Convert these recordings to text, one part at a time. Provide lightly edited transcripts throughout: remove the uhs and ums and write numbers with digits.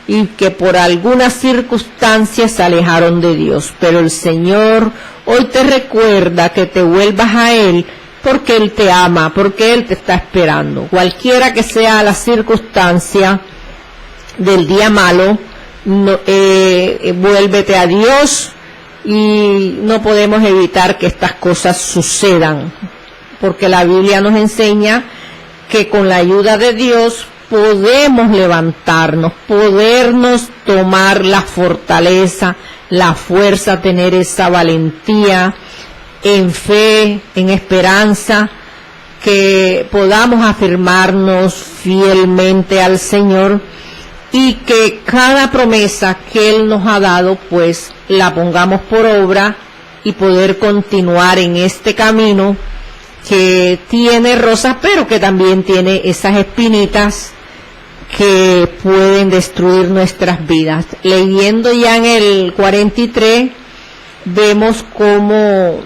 y que por algunas circunstancias se alejaron de Dios. Pero el Señor hoy te recuerda que te vuelvas a Él, porque Él te ama, porque Él te está esperando. Cualquiera que sea la circunstancia del día malo, vuélvete a Dios, y no podemos evitar que estas cosas sucedan, porque la Biblia nos enseña que con la ayuda de Dios podemos levantarnos, podernos tomar la fortaleza, la fuerza, tener esa valentía en fe, en esperanza, que podamos afirmarnos fielmente al Señor y que cada promesa que Él nos ha dado, pues la pongamos por obra y poder continuar en este camino que tiene rosas, pero que también tiene esas espinitas que pueden destruir nuestras vidas. Leyendo ya en el 43, vemos como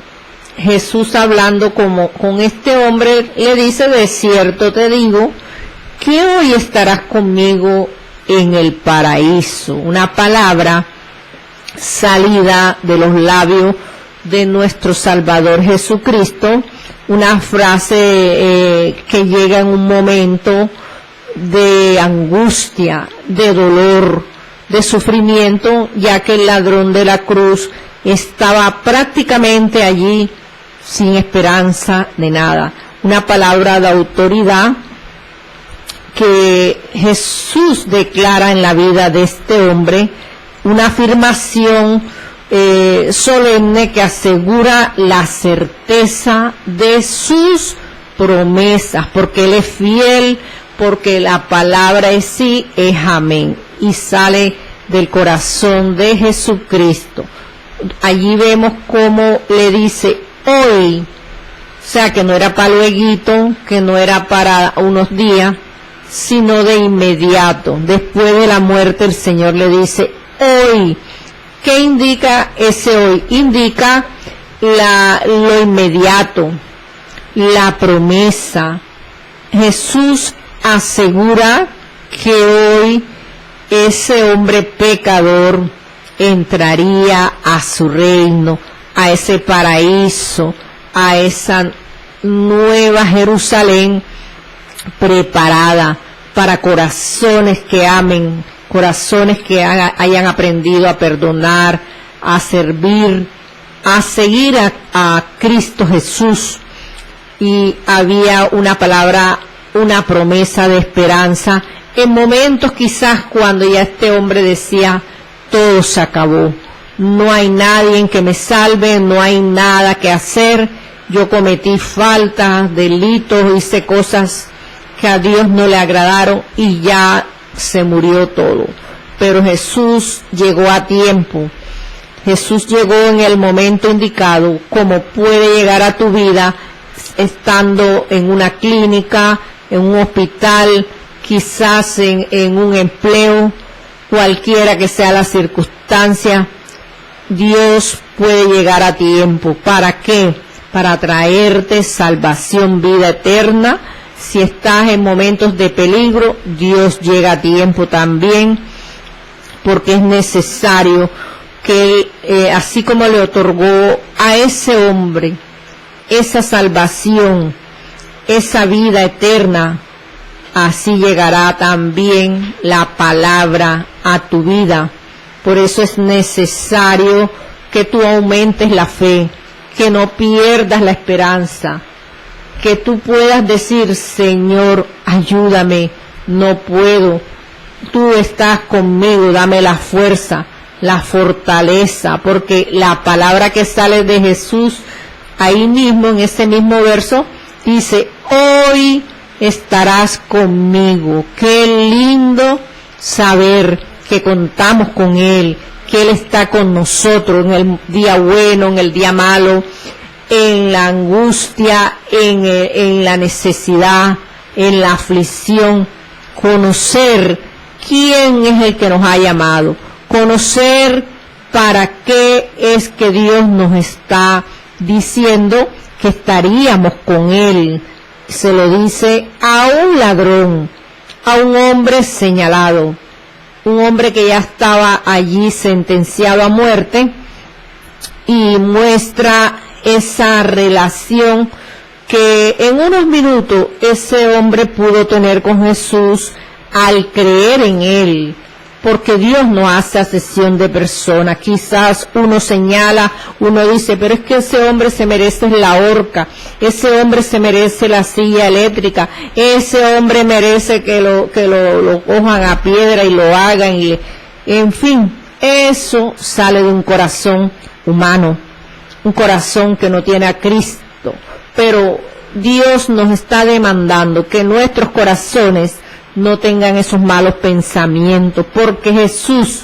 Jesús, hablando con este hombre, le dice: de cierto te digo que hoy estarás conmigo en el paraíso. Una palabra salida de los labios de nuestro Salvador Jesucristo, una frase que llega en un momento de angustia, de dolor, de sufrimiento, ya que el ladrón de la cruz estaba prácticamente allí sin esperanza de nada. Una palabra de autoridad que Jesús declara en la vida de este hombre, una afirmación solemne que asegura la certeza de sus promesas, porque Él es fiel, porque la palabra en sí es amén, y sale del corazón de Jesucristo. Allí vemos cómo le dice hoy, o sea, que no era para lueguito, que no era para unos días, sino de inmediato. Después de la muerte, el Señor le dice hoy. ¿Qué indica ese hoy? Indica lo inmediato, la promesa. Jesús asegura que hoy ese hombre pecador entraría a su reino, a ese paraíso, a esa nueva Jerusalén preparada para corazones que amen, corazones que hayan aprendido a perdonar, a servir, a seguir a Cristo Jesús. Y había una palabra, una promesa de esperanza en momentos quizás cuando ya este hombre decía: todo se acabó, no hay nadie que me salve, no hay nada que hacer, yo cometí faltas, delitos, hice cosas que a Dios no le agradaron y ya se murió todo. Pero Jesús llegó a tiempo, Jesús llegó en el momento indicado, como puede llegar a tu vida estando en una clínica, en un hospital, quizás en un empleo, cualquiera que sea la circunstancia. Dios puede llegar a tiempo. ¿Para qué? Para traerte salvación, vida eterna. Si estás en momentos de peligro, Dios llega a tiempo también, porque es necesario que así como le otorgó a ese hombre esa salvación, esa vida eterna, así llegará también la palabra a tu vida. Por eso es necesario que tú aumentes la fe, que no pierdas la esperanza, que tú puedas decir: Señor, ayúdame, no puedo, tú estás conmigo, dame la fuerza, la fortaleza, porque la palabra que sale de Jesús, ahí mismo, en ese mismo verso, dice: hoy estarás conmigo. Qué lindo saber que contamos con Él, que Él está con nosotros en el día bueno, en el día malo, en la angustia, en la necesidad, en la aflicción. Conocer quién es el que nos ha llamado, conocer para qué es que Dios nos está diciendo que estaríamos con Él. Se lo dice a un ladrón, a un hombre señalado, un hombre que ya estaba allí sentenciado a muerte, y muestra esa relación que en unos minutos ese hombre pudo tener con Jesús al creer en él, porque Dios no hace acepción de personas. Quizás uno señala, uno dice, pero es que ese hombre se merece la horca, ese hombre se merece la silla eléctrica, ese hombre merece que lo cojan a piedra y lo hagan, en fin, eso sale de un corazón humano, un corazón que no tiene a Cristo. Pero Dios nos está demandando que nuestros corazones no tengan esos malos pensamientos, porque Jesús,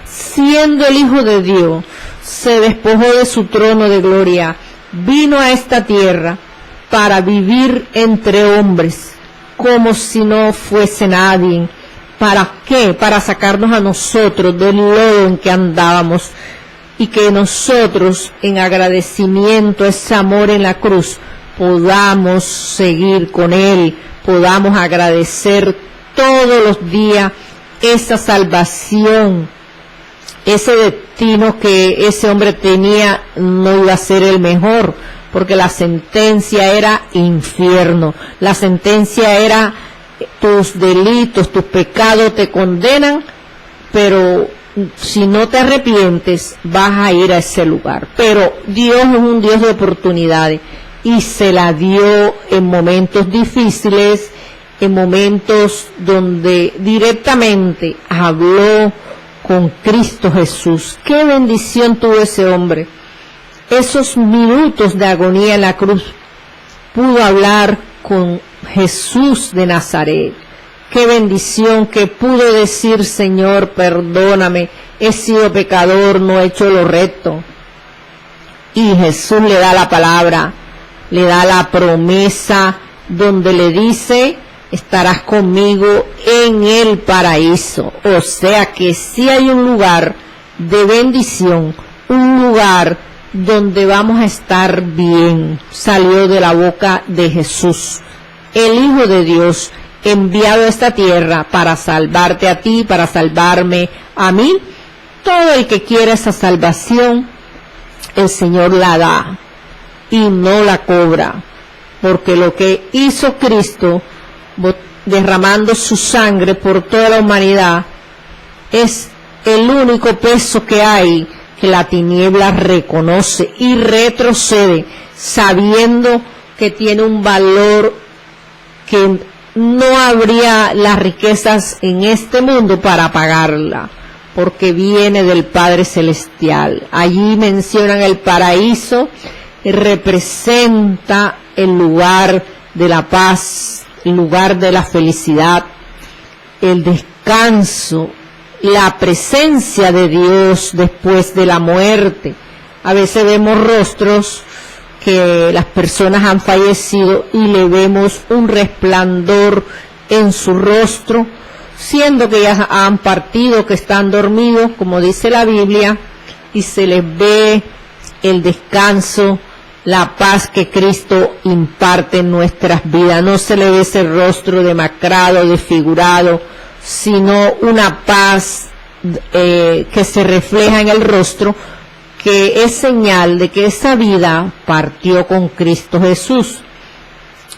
siendo el Hijo de Dios, se despojó de su trono de gloria, vino a esta tierra para vivir entre hombres, como si no fuese nadie. ¿Para qué? Para sacarnos a nosotros del lodo en que andábamos, y que nosotros, en agradecimiento a ese amor en la cruz, podamos seguir con Él, podamos agradecer todos los días esa salvación, ese destino que ese hombre tenía no iba a ser el mejor, porque la sentencia era infierno, la sentencia era tus delitos, tus pecados te condenan, pero si no te arrepientes vas a ir a ese lugar. Pero Dios es un Dios de oportunidades, y se la dio en momentos difíciles, en momentos donde directamente habló con Cristo Jesús. Qué bendición tuvo ese hombre. Esos minutos de agonía en la cruz, pudo hablar con Jesús de Nazaret. Qué bendición que pudo decir, Señor, perdóname, he sido pecador, no he hecho lo recto. Y Jesús le da la palabra, le da la promesa, donde le dice, estarás conmigo en el paraíso. O sea que sí hay un lugar de bendición, un lugar donde vamos a estar bien. Salió de la boca de Jesús, el Hijo de Dios, enviado a esta tierra para salvarte a ti, para salvarme a mí. Todo el que quiera esa salvación, el Señor la da y no la cobra, porque lo que hizo Cristo, derramando su sangre por toda la humanidad, es el único peso que hay, que la tiniebla reconoce y retrocede, sabiendo que tiene un valor que no habría las riquezas en este mundo para pagarla, porque viene del Padre Celestial. Allí mencionan el paraíso, representa el lugar de la paz, el lugar de la felicidad, el descanso, la presencia de Dios después de la muerte. A veces vemos rostros que las personas han fallecido y le vemos un resplandor en su rostro, siendo que ya han partido, que están dormidos, como dice la Biblia, y se les ve el descanso, la paz que Cristo imparte en nuestras vidas. No se le ve ese rostro demacrado, desfigurado, sino una paz que se refleja en el rostro, que es señal de que esa vida partió con Cristo Jesús.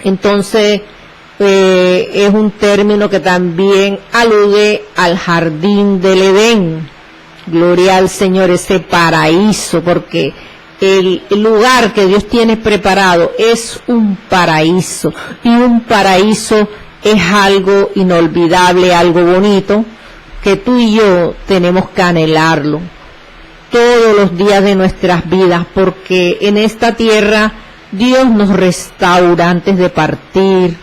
Entonces, es un término que también alude al jardín del Edén. Gloria al Señor, ese paraíso, porque el lugar que Dios tiene preparado es un paraíso, y un paraíso es algo inolvidable, algo bonito, que tú y yo tenemos que anhelarlo todos los días de nuestras vidas, porque en esta tierra Dios nos restaura antes de partir.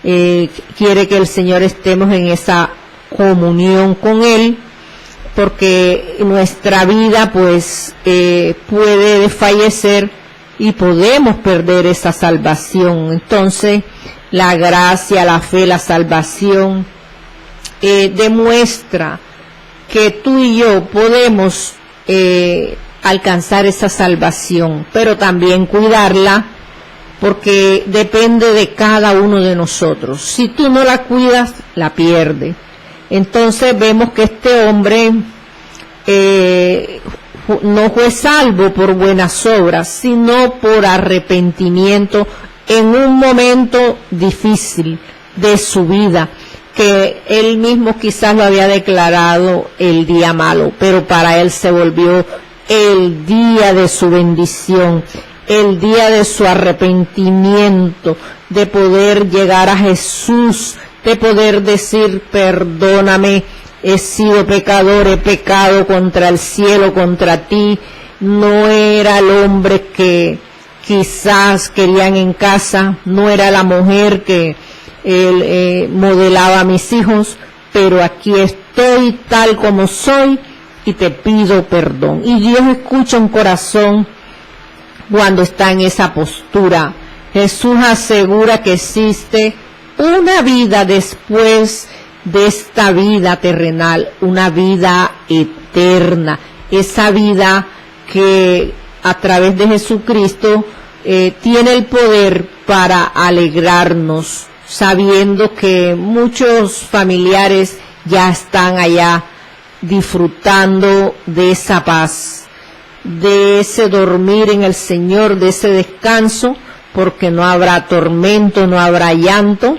Quiere que el Señor estemos en esa comunión con Él, porque nuestra vida pues puede desfallecer y podemos perder esa salvación. Entonces la gracia, la fe, la salvación demuestra que tú y yo podemos alcanzar esa salvación, pero también cuidarla, porque depende de cada uno de nosotros. Si tú no la cuidas, la pierdes. Entonces vemos que este hombre no fue salvo por buenas obras, sino por arrepentimiento en un momento difícil de su vida, que él mismo quizás lo había declarado el día malo, pero para él se volvió el día de su bendición, el día de su arrepentimiento, de poder llegar a Jesús, de poder decir: perdóname, he sido pecador, he pecado contra el cielo, contra ti. No era el hombre que quizás querían en casa, no era la mujer que modelaba a mis hijos, pero aquí estoy tal como soy y te pido perdón. Y Dios escucha un corazón cuando está en esa postura. Jesús asegura que existe una vida después de esta vida terrenal, una vida eterna, esa vida que a través de Jesucristo tiene el poder para alegrarnos, sabiendo que muchos familiares ya están allá disfrutando de esa paz, de ese dormir en el Señor, de ese descanso, porque no habrá tormento, no habrá llanto.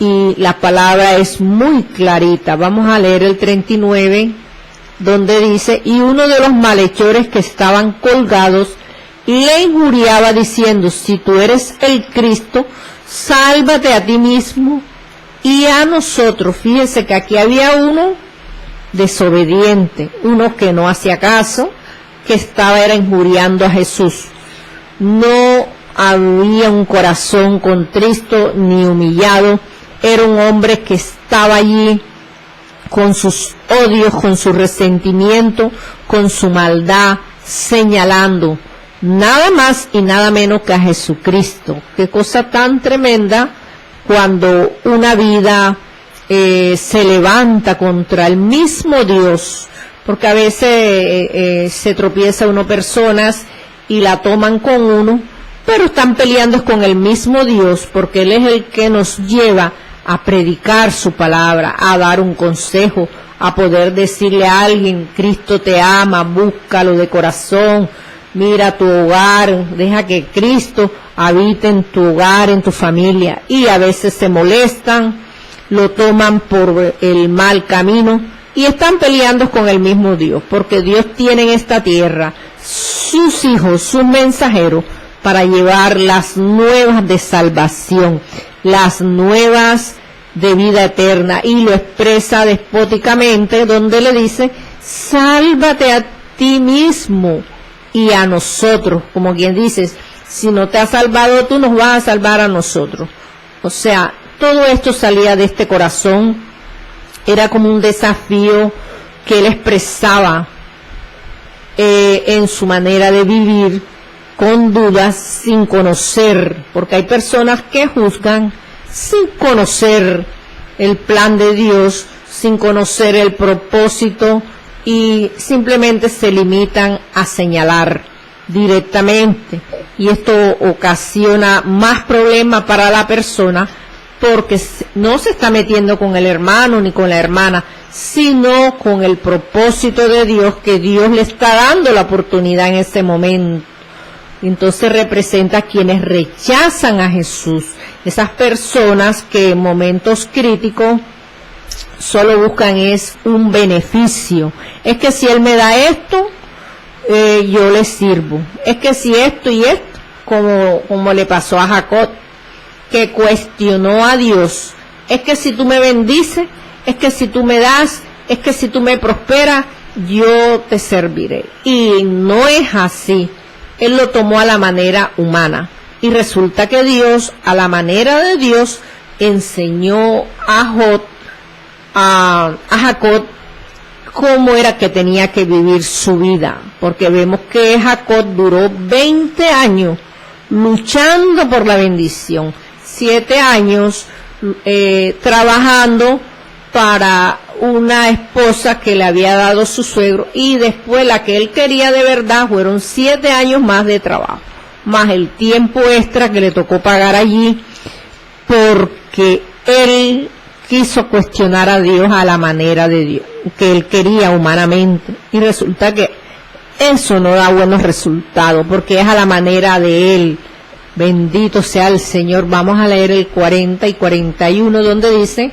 Y la palabra es muy clarita. Vamos a leer el 39, donde dice: y uno de los malhechores que estaban colgados le injuriaba diciendo: si tú eres el Cristo, sálvate a ti mismo y a nosotros. Fíjense que aquí había uno desobediente, uno que no hacía caso, que era injuriando a Jesús. No había un corazón contrito ni humillado. Era un hombre que estaba allí con sus odios, con su resentimiento, con su maldad, señalando nada más y nada menos que a Jesucristo. Qué cosa tan tremenda cuando una vida se levanta contra el mismo Dios, porque a veces se tropieza uno personas y la toman con uno, pero están peleando con el mismo Dios, porque Él es el que nos lleva a predicar su palabra, a dar un consejo, a poder decirle a alguien: Cristo te ama, búscalo de corazón, mira tu hogar, deja que Cristo habite en tu hogar, en tu familia. Y a veces se molestan, lo toman por el mal camino y están peleando con el mismo Dios, porque Dios tiene en esta tierra sus hijos, sus mensajeros, para llevar las nuevas de salvación, las nuevas de vida eterna, y lo expresa despóticamente, donde le dice: sálvate a ti mismo y a nosotros, como quien dice: si no te has salvado tú, nos vas a salvar a nosotros. O sea, todo esto salía de este corazón, era como un desafío que él expresaba en su manera de vivir, con dudas, sin conocer, porque hay personas que juzgan sin conocer el plan de Dios, sin conocer el propósito, y simplemente se limitan a señalar directamente, y esto ocasiona más problemas para la persona, porque no se está metiendo con el hermano ni con la hermana, sino con el propósito de Dios, que Dios le está dando la oportunidad en ese momento. Entonces representa a quienes rechazan a Jesús, esas personas que en momentos críticos solo buscan es un beneficio. Es que si Él me da esto, yo le sirvo. Es que si esto y esto, como le pasó a Jacob, que cuestionó a Dios. Es que si tú me bendices, es que si tú me das, es que si tú me prosperas, yo te serviré. Y no es así. Él lo tomó a la manera humana, y resulta que Dios, a la manera de Dios, enseñó a Jacob cómo era que tenía que vivir su vida, porque vemos que Jacob duró 20 años luchando por la bendición, 7 años trabajando para una esposa que le había dado su suegro, y después la que él quería de verdad fueron 7 años más de trabajo, más el tiempo extra que le tocó pagar allí, porque él quiso cuestionar a Dios a la manera de Dios, que él quería humanamente, y resulta que eso no da buenos resultados, porque es a la manera de él. Bendito sea el Señor. Vamos a leer el 40 y 41, donde dice: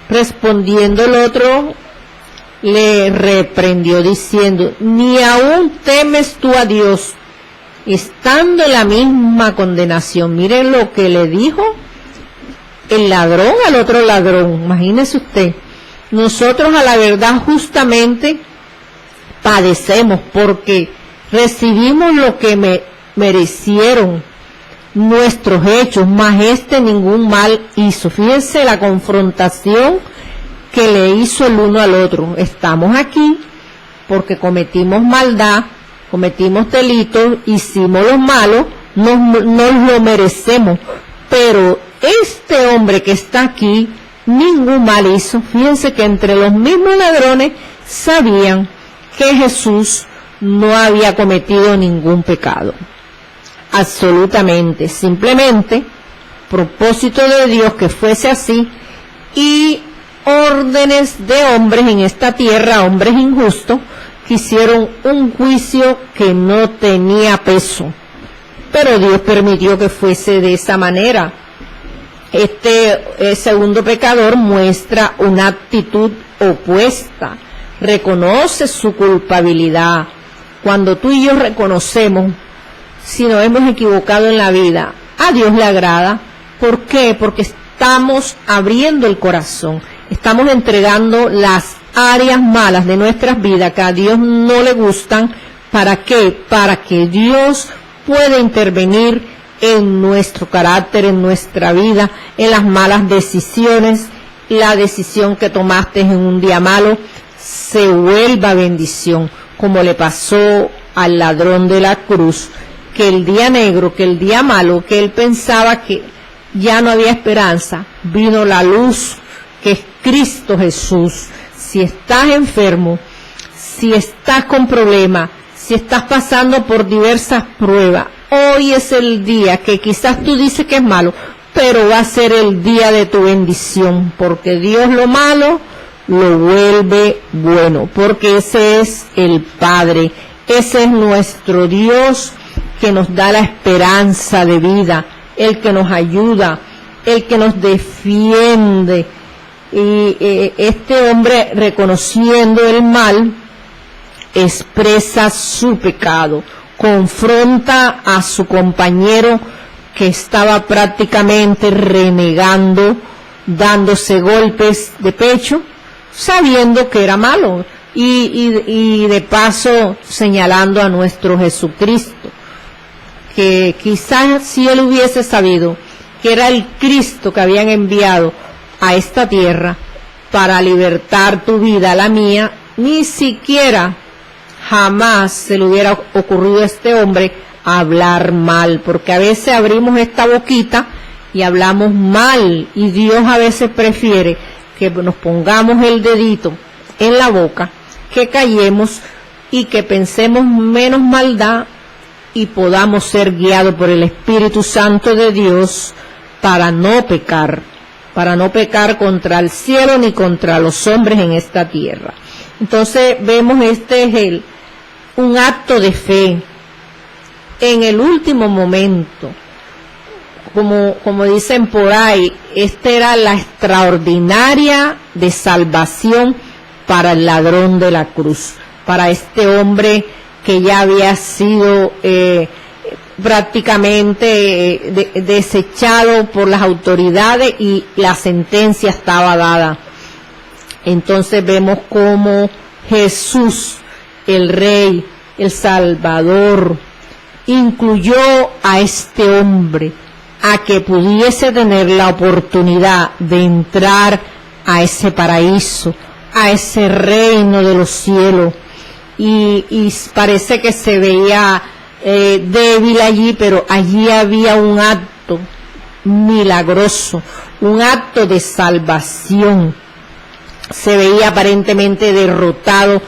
respondiendo el otro, le reprendió diciendo: ni aún temes tú a Dios, estando en la misma condenación. Miren lo que le dijo el ladrón al otro ladrón. Imagínese usted, nosotros a la verdad justamente padecemos porque recibimos lo que merecieron nuestros hechos, mas ningún mal hizo. Fíjense la confrontación que le hizo el uno al otro. Estamos aquí porque cometimos maldad, cometimos delitos, hicimos lo malo, nos lo merecemos, pero este hombre que está aquí ningún mal hizo. Fíjense que entre los mismos ladrones sabían que Jesús no había cometido ningún pecado. Absolutamente, simplemente propósito de Dios que fuese así, y órdenes de hombres en esta tierra, hombres injustos, que hicieron un juicio que no tenía peso, pero Dios permitió que fuese de esa manera. Este segundo pecador muestra una actitud opuesta, reconoce su culpabilidad. Cuando tú y yo reconocemos si nos hemos equivocado en la vida, a Dios le agrada. ¿Por qué? Porque estamos abriendo el corazón, estamos entregando las áreas malas de nuestras vidas que a Dios no le gustan. ¿Para qué? Para que Dios pueda intervenir en nuestro carácter, en nuestra vida, en las malas decisiones. La decisión que tomaste en un día malo se vuelva bendición, como le pasó al ladrón de la cruz, que el día negro, que el día malo, que él pensaba que ya no había esperanza, vino la luz, que es Cristo Jesús. Si estás enfermo, si estás con problemas, si estás pasando por diversas pruebas, hoy es el día que quizás tú dices que es malo, pero va a ser el día de tu bendición, porque Dios lo malo lo vuelve bueno, porque ese es el Padre, ese es nuestro Dios, que nos da la esperanza de vida, el que nos ayuda, el que nos defiende. Y este hombre, reconociendo el mal, expresa su pecado, confronta a su compañero que estaba prácticamente renegando, dándose golpes de pecho, sabiendo que era malo, y de paso señalando a nuestro Jesucristo, que quizás si él hubiese sabido que era el Cristo que habían enviado a esta tierra para libertar tu vida, la mía, ni siquiera jamás se le hubiera ocurrido a este hombre hablar mal, porque a veces abrimos esta boquita y hablamos mal, y Dios a veces prefiere que nos pongamos el dedito en la boca, que callemos y que pensemos menos maldad y podamos ser guiados por el Espíritu Santo de Dios para no pecar contra el cielo ni contra los hombres en esta tierra. Entonces vemos un acto de fe en el último momento, como dicen por ahí. Esta era la extraordinaria de salvación para el ladrón de la cruz, para este hombre que ya había sido prácticamente desechado por las autoridades y la sentencia estaba dada. Entonces vemos cómo Jesús, el Rey, el Salvador, incluyó a este hombre a que pudiese tener la oportunidad de entrar a ese paraíso, a ese reino de los cielos. Y parece que se veía débil allí, pero allí había un acto milagroso, un acto de salvación. Se veía aparentemente derrotado,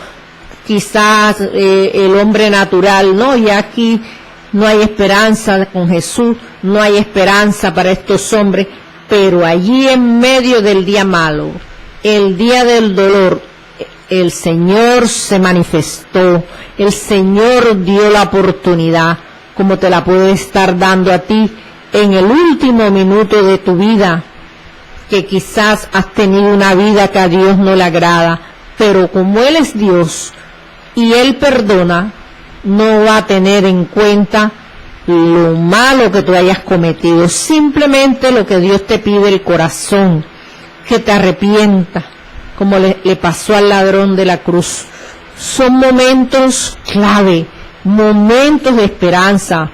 quizás el hombre natural, ¿no? Y aquí no hay esperanza con Jesús, no hay esperanza para estos hombres. pero allí en medio del día malo, el día del dolor, el Señor se manifestó, el Señor dio la oportunidad, como te la puede estar dando a ti en el último minuto de tu vida, que quizás has tenido una vida que a Dios no le agrada, pero como Él es Dios y Él perdona, no va a tener en cuenta lo malo que tú hayas cometido, simplemente lo que Dios te pide el corazón, que te arrepientas, como le pasó al ladrón de la cruz. Son momentos clave, momentos de esperanza,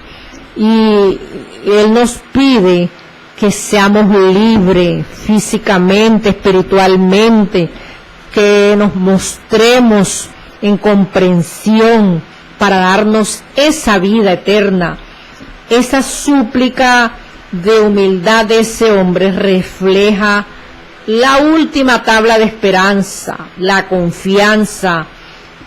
y Él nos pide que seamos libres físicamente, espiritualmente, que nos mostremos en comprensión para darnos esa vida eterna. Esa súplica de humildad de ese hombre refleja la última tabla de esperanza, la confianza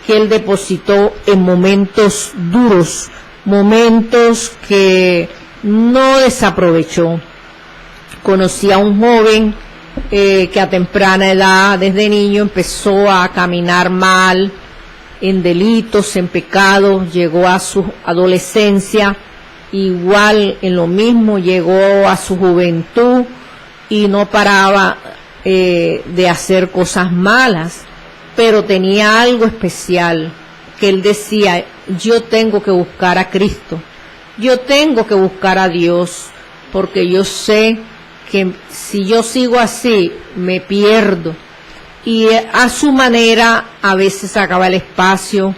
que él depositó en momentos duros, momentos que no desaprovechó. Conocí a un joven que a temprana edad, desde niño, empezó a caminar mal, en delitos, en pecados, llegó a su adolescencia, igual en lo mismo, llegó a su juventud y no paraba de hacer cosas malas, pero tenía algo especial, que él decía: yo tengo que buscar a Cristo, yo tengo que buscar a Dios, porque yo sé que si yo sigo así, me pierdo. Y a su manera, a veces sacaba el espacio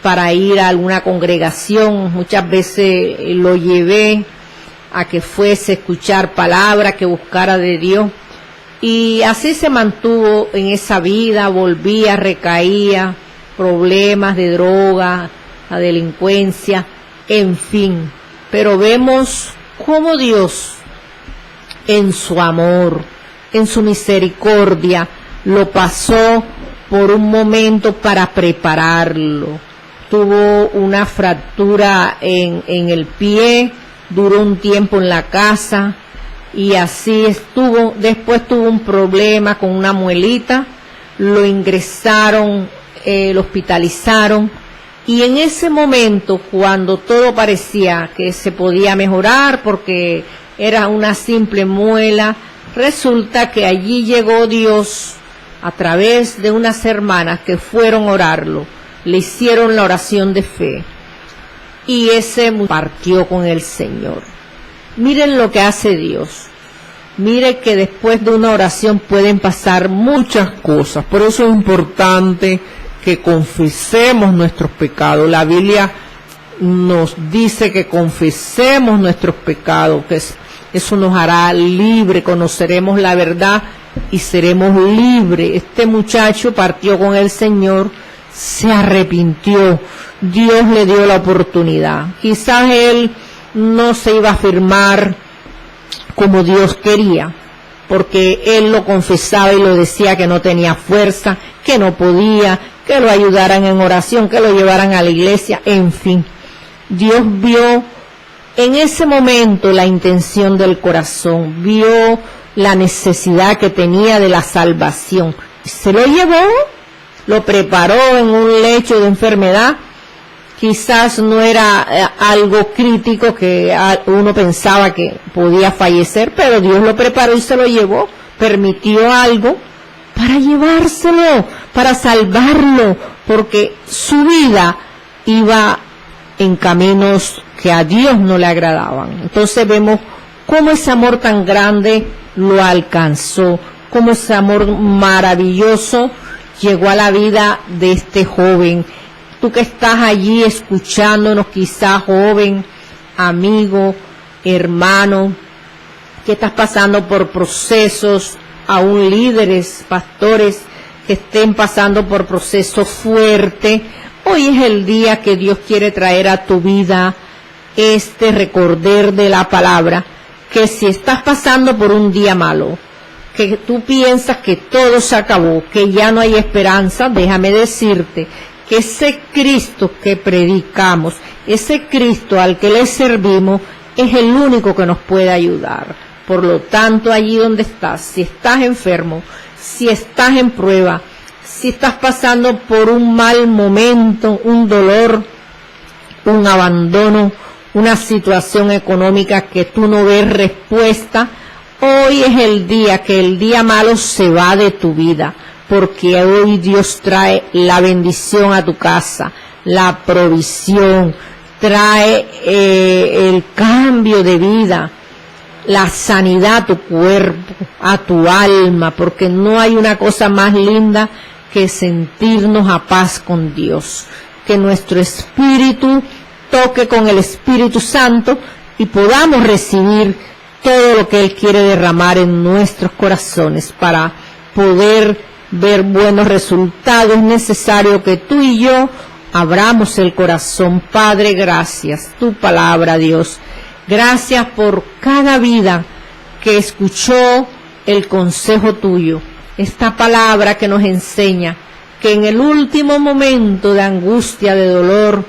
para ir a alguna congregación, muchas veces lo llevé a que fuese a escuchar palabra, que buscara de Dios, y así se mantuvo en esa vida, volvía, recaía, problemas de droga, la delincuencia, en fin. Pero vemos cómo Dios, en su amor, en su misericordia, lo pasó por un momento para prepararlo. Tuvo una fractura en el pie, duró un tiempo en la casa y así estuvo. Después tuvo un problema con una muelita, lo ingresaron, lo hospitalizaron, y en ese momento, cuando todo parecía que se podía mejorar porque era una simple muela, resulta que allí llegó Dios a través de unas hermanas que fueron a orarlo, le hicieron la oración de fe y ese partió con el Señor. Miren lo que hace Dios. Mire que después de una oración pueden pasar muchas cosas. Por eso es importante que confesemos nuestros pecados. La Biblia nos dice que confesemos nuestros pecados, que eso nos hará libre, conoceremos la verdad y seremos libres. Este muchacho partió con el Señor, se arrepintió, Dios le dio la oportunidad. Quizás él no se iba a afirmar como Dios quería, porque él lo confesaba y lo decía que no tenía fuerza, que no podía, que lo ayudaran en oración, que lo llevaran a la iglesia, en fin. Dios vio en ese momento la intención del corazón, vio la necesidad que tenía de la salvación. Se lo llevó, lo preparó en un lecho de enfermedad. Quizás no era algo crítico que uno pensaba que podía fallecer, pero Dios lo preparó y se lo llevó, permitió algo para llevárselo, para salvarlo, porque su vida iba en caminos que a Dios no le agradaban. Entonces vemos cómo ese amor tan grande lo alcanzó, cómo ese amor maravilloso llegó a la vida de este joven. Tú que estás allí escuchándonos, quizás joven, amigo, hermano, que estás pasando por procesos, aún líderes, pastores que estén pasando por procesos fuertes, hoy es el día que Dios quiere traer a tu vida este recordar de la palabra, que si estás pasando por un día malo, que tú piensas que todo se acabó, que ya no hay esperanza, déjame decirte que ese Cristo que predicamos, ese Cristo al que le servimos, es el único que nos puede ayudar. Por lo tanto, allí donde estás, si estás enfermo, si estás en prueba, si estás pasando por un mal momento, un dolor, un abandono, una situación económica que tú no ves respuesta, hoy es el día que el día malo se va de tu vida, porque hoy Dios trae la bendición a tu casa, la provisión, trae el cambio de vida, la sanidad a tu cuerpo, a tu alma, porque no hay una cosa más linda que sentirnos a paz con Dios, que nuestro espíritu toque con el Espíritu Santo y podamos recibir todo lo que Él quiere derramar en nuestros corazones para poder ver buenos resultados. Es necesario que tú y yo abramos el corazón. Padre, gracias, tu palabra, Dios. Gracias por cada vida que escuchó el consejo tuyo. Esta palabra que nos enseña que en el último momento de angustia, de dolor,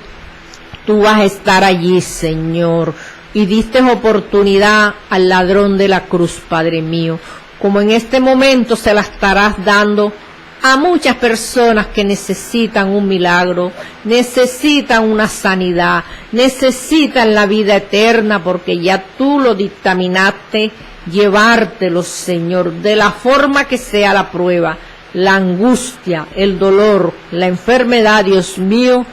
tú vas a estar allí, Señor. Y diste oportunidad al ladrón de la cruz, Padre mío. Como en este momento se la estarás dando a muchas personas que necesitan un milagro, necesitan una sanidad, necesitan la vida eterna, porque ya tú lo dictaminaste, llevártelo, Señor, de la forma que sea la prueba, la angustia, el dolor, la enfermedad, Dios mío.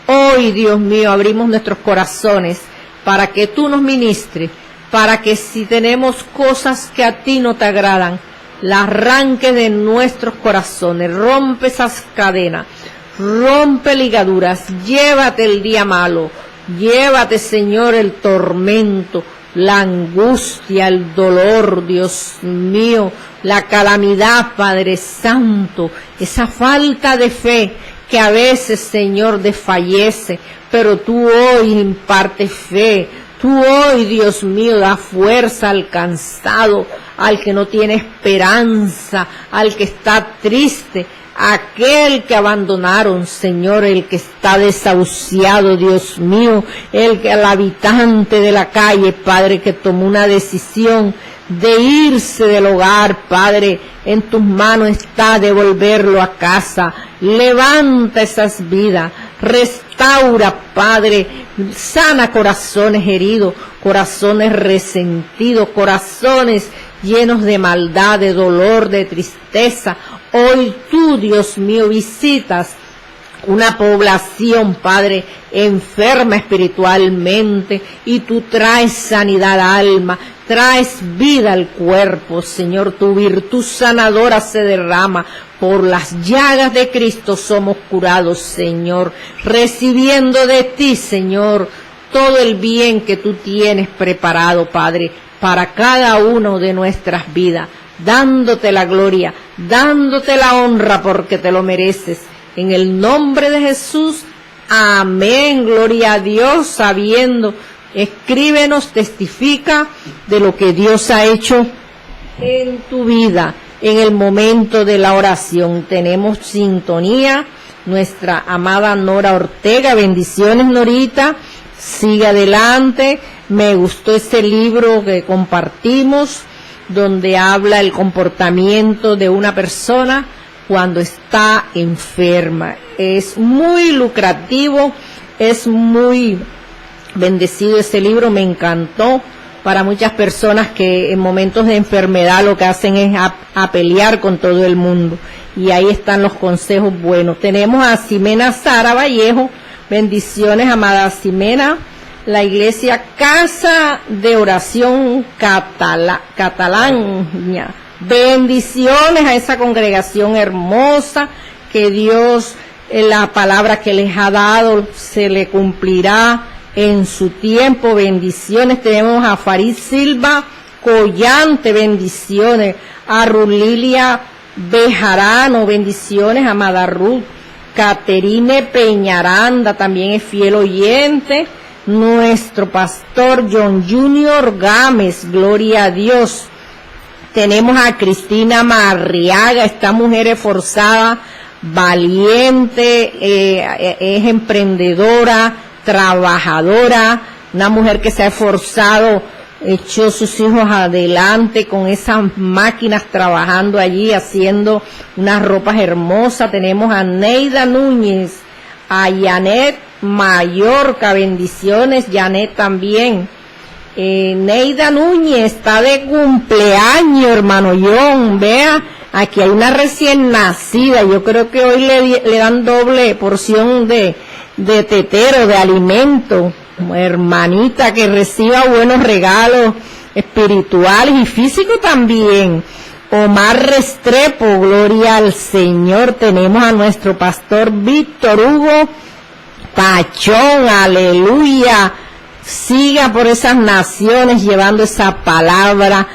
Hoy, Dios mío, abrimos nuestros corazones para que tú nos ministres, para que si tenemos cosas que a ti no te agradan, la arranque de nuestros corazones, rompe esas cadenas, rompe ligaduras, llévate el día malo, llévate, Señor, el tormento, la angustia, el dolor, Dios mío, la calamidad, Padre Santo, esa falta de fe que a veces, Señor, desfallece, pero tú hoy impartes fe. Tú hoy, Dios mío, da fuerza al cansado, al que no tiene esperanza, al que está triste, aquel que abandonaron, Señor, el que está desahuciado, Dios mío, el habitante de la calle, Padre, que tomó una decisión de irse del hogar, Padre, en tus manos está devolverlo a casa. Levanta esas vidas, restaura, Padre, sana corazones heridos, corazones resentidos, corazones llenos de maldad, de dolor, de tristeza. Hoy tú, Dios mío, visitas una población, Padre, enferma espiritualmente, y tú traes sanidad al alma, traes vida al cuerpo, Señor. Tu virtud sanadora se derrama. Por las llagas de Cristo somos curados, Señor, recibiendo de ti, Señor, todo el bien que tú tienes preparado, Padre, para cada uno de nuestras vidas, dándote la gloria, dándote la honra, porque te lo mereces. En el nombre de Jesús, amén, gloria a Dios. Sabiendo, escríbenos, testifica de lo que Dios ha hecho en tu vida. En el momento de la oración tenemos sintonía, nuestra amada Nora Ortega. Bendiciones, Norita, sigue adelante. Me gustó ese libro que compartimos, donde habla el comportamiento de una persona cuando está enferma. Es muy lucrativo, es muy bendecido ese libro, me encantó. Para muchas personas que en momentos de enfermedad lo que hacen es a pelear con todo el mundo. Y ahí están los consejos buenos. Tenemos a Ximena Sara Vallejo. Bendiciones, amada Ximena. La iglesia Casa de Oración Catalán. Bendiciones a esa congregación hermosa. Que Dios, la palabra que les ha dado, se le cumplirá en su tiempo. Bendiciones. Tenemos a Farid Silva Collante, bendiciones. A Rulilia Bejarano, bendiciones. A Madarru Caterine Peñaranda, también es fiel oyente. Nuestro pastor John Junior Gámez, gloria a Dios. Tenemos a Cristina Marriaga, esta mujer esforzada, valiente, es emprendedora, trabajadora, una mujer que se ha esforzado echó sus hijos adelante con esas máquinas trabajando allí, haciendo unas ropas hermosas. Tenemos a Neida Núñez, a Janet Mallorca, bendiciones, Janet también. Neida Núñez está de cumpleaños, hermano John, vea, aquí hay una recién nacida, yo creo que hoy le dan doble porción de tetero, de alimento. Hermanita, que reciba buenos regalos espirituales y físicos también. Omar Restrepo, gloria al Señor. Tenemos a nuestro pastor Víctor Hugo Pachón, aleluya. Siga por esas naciones llevando esa palabra